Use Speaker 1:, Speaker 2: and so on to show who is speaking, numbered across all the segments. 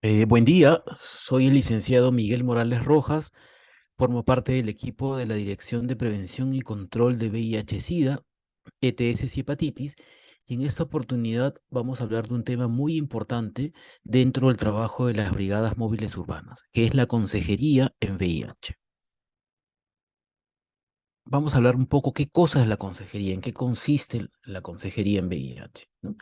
Speaker 1: Buen día, soy el licenciado Miguel Morales Rojas, formo parte del equipo de la Dirección de Prevención y Control de VIH-Sida, ETS y hepatitis, y en esta oportunidad vamos a hablar de un tema muy importante dentro del trabajo de las brigadas móviles urbanas, que es la consejería en VIH. Vamos a hablar un poco qué cosa es la consejería, en qué consiste la consejería en VIH, ¿no?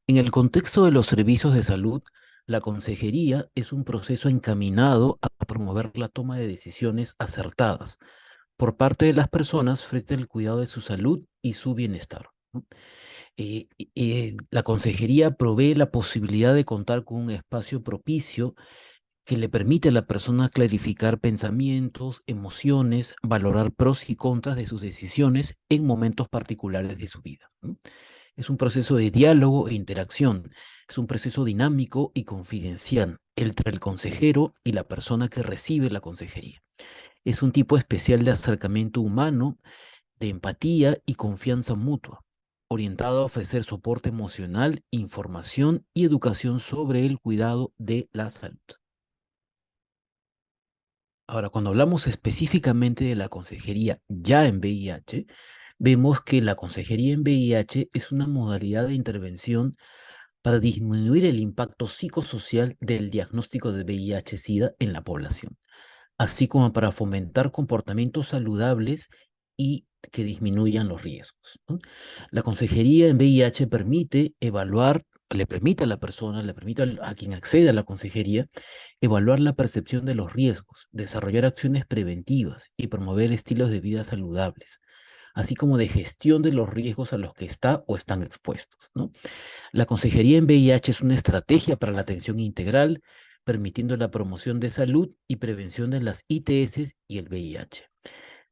Speaker 1: En el contexto de los servicios de salud, la consejería es un proceso encaminado a promover la toma de decisiones acertadas por parte de las personas frente al cuidado de su salud y su bienestar, ¿no? La consejería provee la posibilidad de contar con un espacio propicio que le permite a la persona clarificar pensamientos, emociones, valorar pros y contras de sus decisiones en momentos particulares de su vida, ¿no? Es un proceso de diálogo e interacción. Es un proceso dinámico y confidencial entre el consejero y la persona que recibe la consejería. Es un tipo especial de acercamiento humano, de empatía y confianza mutua, orientado a ofrecer soporte emocional, información y educación sobre el cuidado de la salud. Ahora, cuando hablamos específicamente de la consejería ya en VIH, vemos que la consejería en VIH es una modalidad de intervención para disminuir el impacto psicosocial del diagnóstico de VIH-Sida en la población, así como para fomentar comportamientos saludables y que disminuyan los riesgos, ¿no? La consejería en VIH permite evaluar, le permite a la persona, le permite a quien accede a la consejería, evaluar la percepción de los riesgos, desarrollar acciones preventivas y promover estilos de vida saludables, así como de gestión de los riesgos a los que está o están expuestos, ¿no? La consejería en VIH es una estrategia para la atención integral, permitiendo la promoción de salud y prevención de las ITS y el VIH.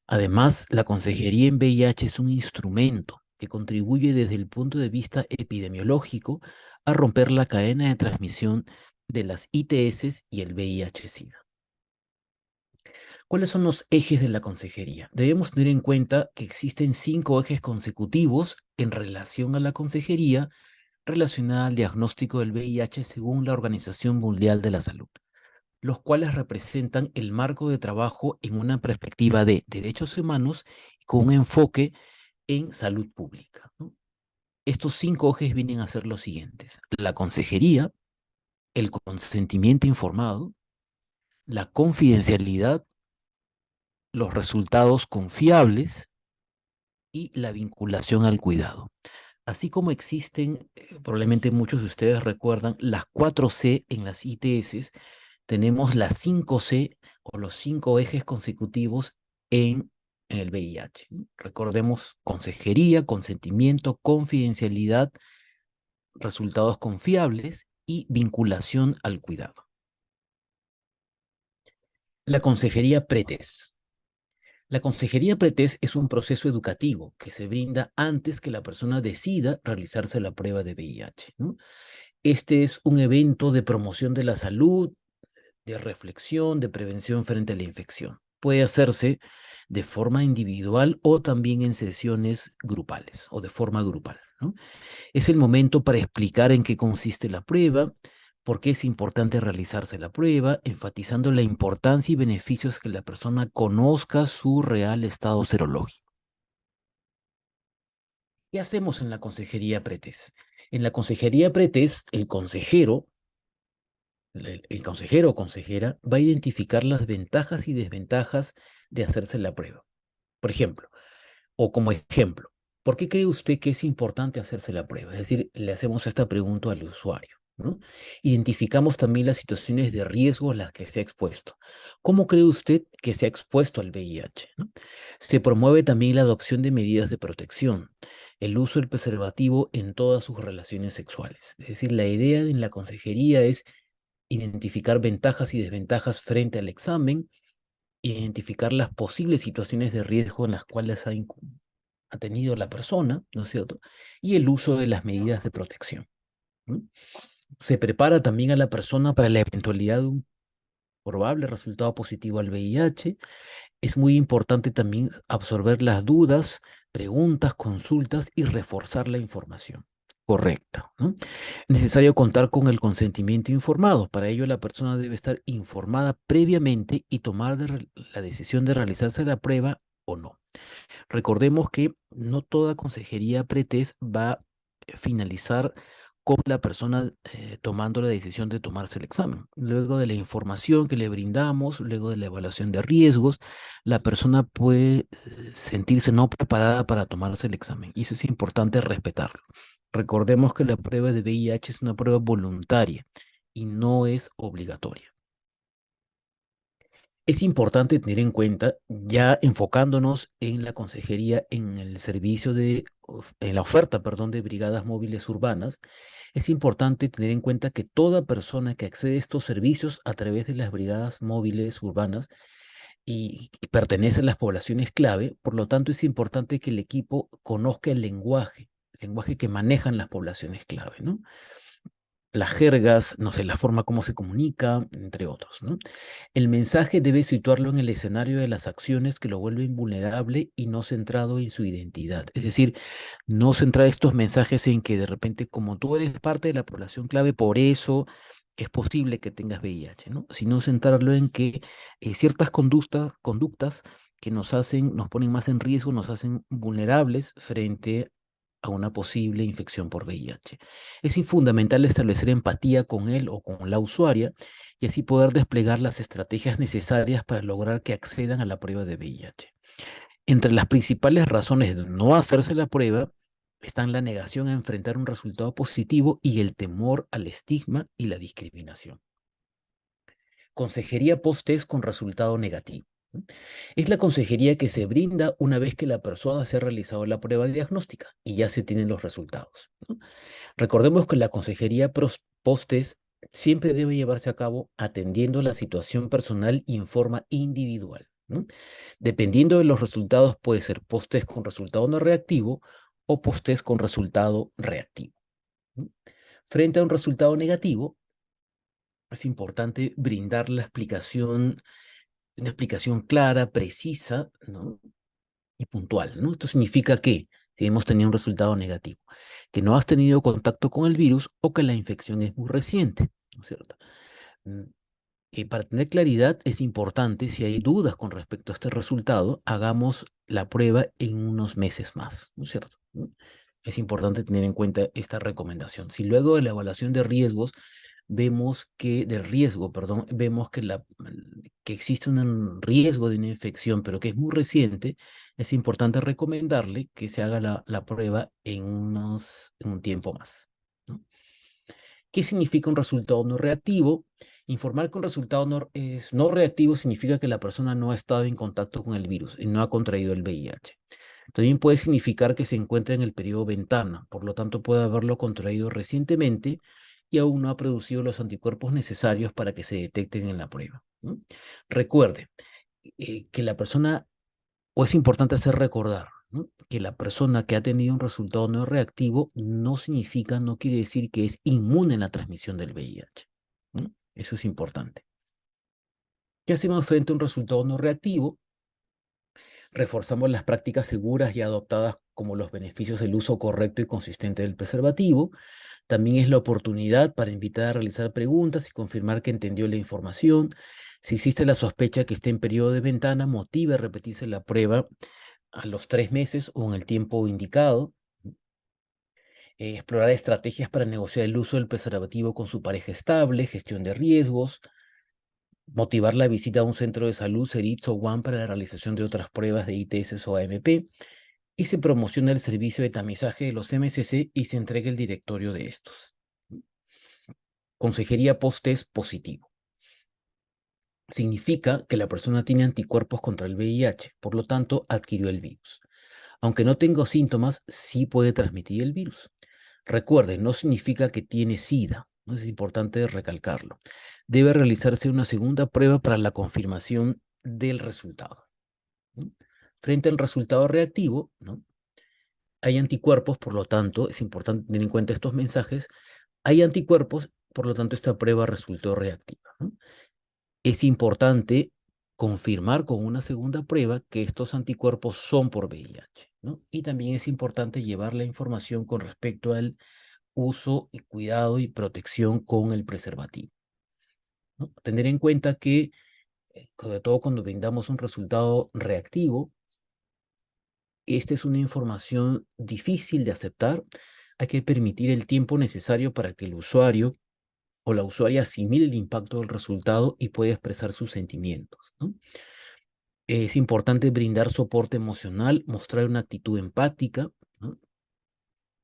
Speaker 1: Además, la consejería en VIH es un instrumento que contribuye desde el punto de vista epidemiológico a romper la cadena de transmisión de las ITS y el VIH-Sida. ¿Cuáles son los ejes de la consejería? Debemos tener en cuenta que existen 5 ejes consecutivos en relación a la consejería relacionada al diagnóstico del VIH según la Organización Mundial de la Salud, los cuales representan el marco de trabajo en una perspectiva de derechos humanos con un enfoque en salud pública, ¿no? Estos 5 ejes vienen a ser los siguientes: la consejería, el consentimiento informado, la confidencialidad, los resultados confiables y la vinculación al cuidado. Así como existen, probablemente muchos de ustedes recuerdan, las 4C en las ITS, tenemos las 5C o los 5 ejes consecutivos en el VIH, ¿no? Recordemos consejería, consentimiento, confidencialidad, resultados confiables y vinculación al cuidado. La consejería PRETES. La consejería PRETES es un proceso educativo que se brinda antes que la persona decida realizarse la prueba de VIH, ¿no? Este es un evento de promoción de la salud, de reflexión, de prevención frente a la infección. Puede hacerse de forma individual o también en sesiones grupales o de forma grupal, ¿no? Es el momento para explicar en qué consiste la prueba, por qué es importante realizarse la prueba, enfatizando la importancia y beneficios que la persona conozca su real estado serológico. ¿Qué hacemos en la consejería PRETES? En la consejería PRETES, el consejero o consejera va a identificar las ventajas y desventajas de hacerse la prueba. Por ejemplo, o como ejemplo, ¿por qué cree usted que es importante hacerse la prueba? Es decir, le hacemos esta pregunta al usuario, ¿no? Identificamos también las situaciones de riesgo a las que se ha expuesto. ¿Cómo cree usted que se ha expuesto al VIH, ¿no? Se promueve también la adopción de medidas de protección, el uso del preservativo en todas sus relaciones sexuales. Es decir, la idea en la consejería es identificar ventajas y desventajas frente al examen, identificar las posibles situaciones de riesgo en las cuales ha tenido la persona, ¿no es cierto? Y el uso de las medidas de protección, ¿no? Se prepara también a la persona para la eventualidad de un probable resultado positivo al VIH. Es muy importante también absorber las dudas, preguntas, consultas y reforzar la información. correcta, ¿no? Es necesario contar con el consentimiento informado. Para ello, la persona debe estar informada previamente y tomar la decisión de realizarse la prueba o no. Recordemos que no toda consejería pretest va a finalizar con la persona tomando la decisión de tomarse el examen. Luego de la información que le brindamos, luego de la evaluación de riesgos, la persona puede sentirse no preparada para tomarse el examen. Y eso es importante respetarlo. Recordemos que la prueba de VIH es una prueba voluntaria y no es obligatoria. Es importante tener en cuenta, ya enfocándonos en la consejería, en el servicio en la oferta, perdón, de brigadas móviles urbanas, es importante tener en cuenta que toda persona que accede a estos servicios a través de las brigadas móviles urbanas y pertenece a las poblaciones clave, por lo tanto es importante que el equipo conozca el lenguaje que manejan las poblaciones clave, ¿no? Las jergas, no sé, la forma como se comunica, entre otros, ¿no? El mensaje debe situarlo en el escenario de las acciones que lo vuelven vulnerable y no centrado en su identidad. Es decir, no centrar estos mensajes en que de repente, como tú eres parte de la población clave, por eso es posible que tengas VIH, ¿no? Sino centrarlo en que ciertas conductas que nos ponen más en riesgo, nos hacen vulnerables frente a una posible infección por VIH. Es fundamental establecer empatía con él o con la usuaria y así poder desplegar las estrategias necesarias para lograr que accedan a la prueba de VIH. Entre las principales razones de no hacerse la prueba están la negación a enfrentar un resultado positivo y el temor al estigma y la discriminación. Consejería post-test con resultado negativo. Es la consejería que se brinda una vez que la persona se ha realizado la prueba diagnóstica y ya se tienen los resultados, ¿no? Recordemos que la consejería post-test siempre debe llevarse a cabo atendiendo la situación personal y en forma individual, ¿no? Dependiendo de los resultados, puede ser post-test con resultado no reactivo o post-test con resultado reactivo, ¿no? Frente a un resultado negativo, es importante brindar una explicación clara, precisa, ¿no? Y puntual, ¿no? Esto significa que si hemos tenido un resultado negativo, que no has tenido contacto con el virus o que la infección es muy reciente, ¿no es cierto? Mm, para tener claridad es importante, si hay dudas con respecto a este resultado, hagamos la prueba en unos meses más, ¿no es cierto? Es importante tener en cuenta esta recomendación. Si luego de la evaluación de riesgos del riesgo, perdón, vemos que existe un riesgo de una infección, pero que es muy reciente, es importante recomendarle que se haga la prueba en un tiempo más, ¿no? ¿Qué significa un resultado no reactivo? Informar que un resultado no reactivo significa que la persona no ha estado en contacto con el virus y no ha contraído el VIH. También puede significar que se encuentra en el periodo ventana, por lo tanto puede haberlo contraído recientemente y aún no ha producido los anticuerpos necesarios para que se detecten en la prueba, ¿no? Recuerde que la persona, o es importante hacer recordar, ¿no?, que la persona que ha tenido un resultado no reactivo no quiere decir que es inmune a la transmisión del VIH, ¿no? Eso es importante. ¿Qué hacemos frente a un resultado no reactivo? Reforzamos las prácticas seguras y adoptadas como los beneficios del uso correcto y consistente del preservativo. También es la oportunidad para invitar a realizar preguntas y confirmar que entendió la información. Si existe la sospecha que esté en periodo de ventana, motive a repetirse la prueba a los 3 meses o en el tiempo indicado. Explorar estrategias para negociar el uso del preservativo con su pareja estable, gestión de riesgos, motivar la visita a un centro de salud, CERITS o WAN para la realización de otras pruebas de ITS o AMP, y se promociona el servicio de tamizaje de los MCC y se entrega el directorio de estos. Consejería post-test positivo. Significa que la persona tiene anticuerpos contra el VIH, por lo tanto adquirió el virus. Aunque no tenga síntomas, sí puede transmitir el virus. Recuerde, no significa que tiene SIDA, ¿no? Es importante recalcarlo. Debe realizarse una segunda prueba para la confirmación del resultado, ¿no? Frente al resultado reactivo, ¿no?, hay anticuerpos, por lo tanto, es importante tener en cuenta estos mensajes. Hay anticuerpos, por lo tanto, esta prueba resultó reactiva, ¿no? Es importante confirmar con una segunda prueba que estos anticuerpos son por VIH, ¿no? Y también es importante llevar la información con respecto al uso y cuidado y protección con el preservativo, ¿no? Tener en cuenta que, sobre todo cuando brindamos un resultado reactivo, esta es una información difícil de aceptar. Hay que permitir el tiempo necesario para que el usuario o la usuaria asimile el impacto del resultado y pueda expresar sus sentimientos, ¿no? Es importante brindar soporte emocional, mostrar una actitud empática, ¿no?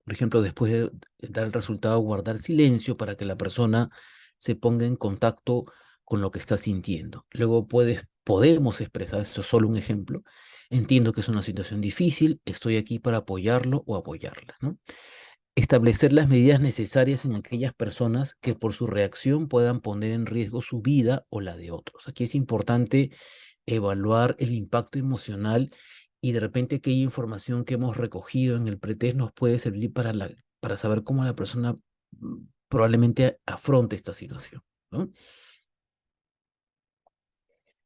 Speaker 1: Por ejemplo, después de dar el resultado, guardar silencio para que la persona se ponga en contacto con lo que está sintiendo. Luego podemos expresar, esto es solo un ejemplo, entiendo que es una situación difícil, estoy aquí para apoyarlo o apoyarla, ¿no? Establecer las medidas necesarias en aquellas personas que por su reacción puedan poner en riesgo su vida o la de otros. Aquí es importante evaluar el impacto emocional y de repente aquella información que hemos recogido en el pretest nos puede servir para saber cómo la persona probablemente afronte esta situación, ¿no?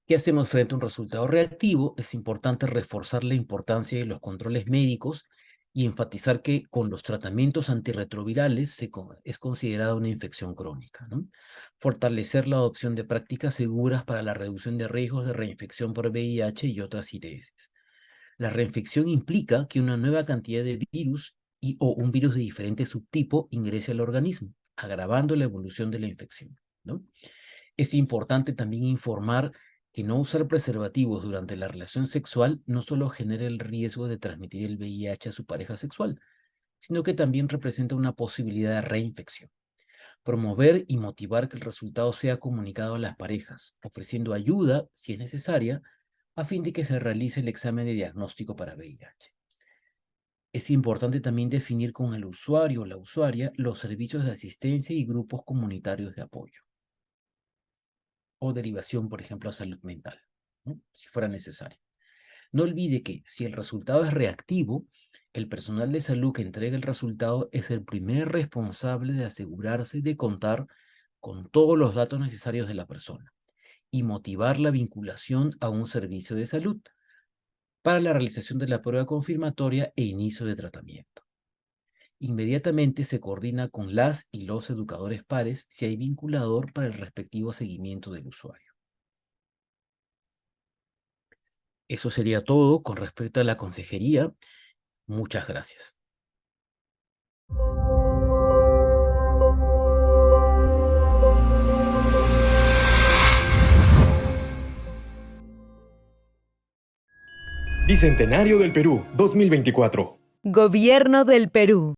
Speaker 1: ¿Qué hacemos frente a un resultado reactivo? Es importante reforzar la importancia de los controles médicos y enfatizar que con los tratamientos antirretrovirales es considerada una infección crónica, ¿no? Fortalecer la adopción de prácticas seguras para la reducción de riesgos de reinfección por VIH y otras ITS. La reinfección implica que una nueva cantidad de virus o un virus de diferente subtipo ingrese al organismo, agravando la evolución de la infección, ¿no? Es importante también informar que no usar preservativos durante la relación sexual no solo genera el riesgo de transmitir el VIH a su pareja sexual, sino que también representa una posibilidad de reinfección. Promover y motivar que el resultado sea comunicado a las parejas, ofreciendo ayuda, si es necesaria, a fin de que se realice el examen de diagnóstico para VIH. Es importante también definir con el usuario o la usuaria los servicios de asistencia y grupos comunitarios de apoyo o derivación, por ejemplo, a salud mental, ¿no? Si fuera necesario. No olvide que si el resultado es reactivo, el personal de salud que entrega el resultado es el primer responsable de asegurarse de contar con todos los datos necesarios de la persona y motivar la vinculación a un servicio de salud para la realización de la prueba confirmatoria e inicio de tratamiento. Inmediatamente se coordina con las y los educadores pares si hay vinculador para el respectivo seguimiento del usuario. Eso sería todo con respecto a la consejería. Muchas gracias.
Speaker 2: Bicentenario del Perú 2024.
Speaker 3: Gobierno del Perú.